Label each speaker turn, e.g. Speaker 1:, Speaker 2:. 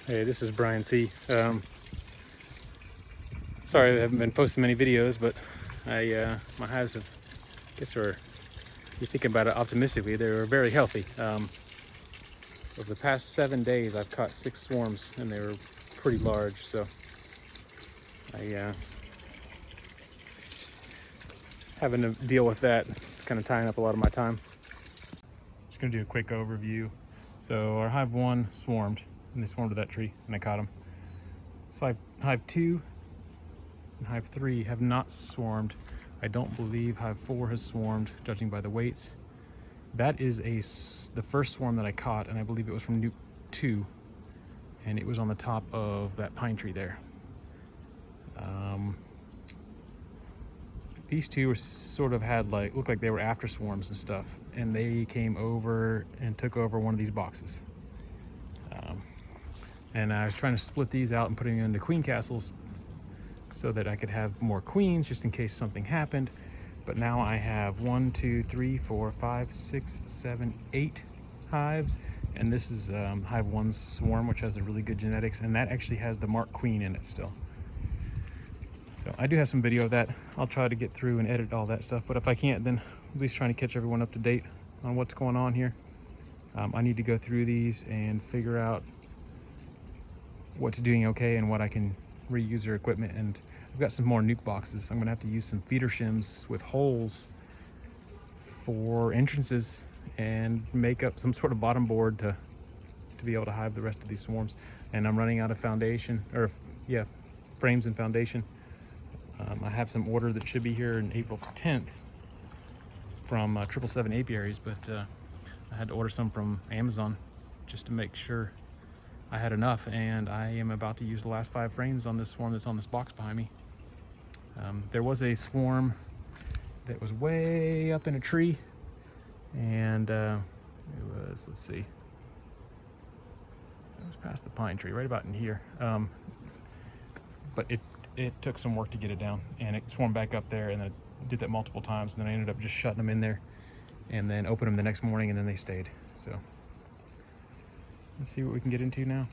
Speaker 1: Hey, this is Brian C. Sorry I haven't been posting many videos, but my hives have, I guess you're thinking about it optimistically, they were very healthy. Over the past 7 days, I've caught 6 swarms, and they were pretty large, so having to deal with that, it's kind of tying up a lot of my time. Just gonna do a quick overview. So our hive 1 swarmed, and they swarmed to that tree, and I caught them. So hive 2 and hive 3 have not swarmed. I don't believe hive 4 has swarmed, judging by the weights. That is the first swarm that I caught, and I believe it was from Nuke 2, and it was on the top of that pine tree there. These two were sort of looked like they were after swarms and stuff, and they came over and took over one of these boxes. And I was trying to split these out and putting them into queen castles so that I could have more queens just in case something happened. But now I have 1, 2, 3, 4, 5, 6, 7, 8 hives, and this is hive 1's swarm, which has a really good genetics, and that actually has the marked queen in it still. So I do have some video of that. I'll try to get through and edit all that stuff, but if I can't, then at least trying to catch everyone up to date on what's going on here. I need to go through these and figure out what's doing okay and what I can reuse their equipment. And I've got some more nuke boxes. I'm gonna have to use some feeder shims with holes for entrances and make up some sort of bottom board to be able to hive the rest of these swarms. And I'm running out of frames and foundation. I have some order that should be here in April 10th from 777 apiaries, but I had to order some from Amazon just to make sure I had enough, and I am about to use the last 5 frames on this swarm that's on this box behind me. There was a swarm that was way up in a tree, and it was, let's see, it was past the pine tree, right about in here. But it took some work to get it down, and it swarmed back up there, and I did that multiple times, and then I ended up just shutting them in there and then opened them the next morning, and then they stayed. So let's see what we can get into now.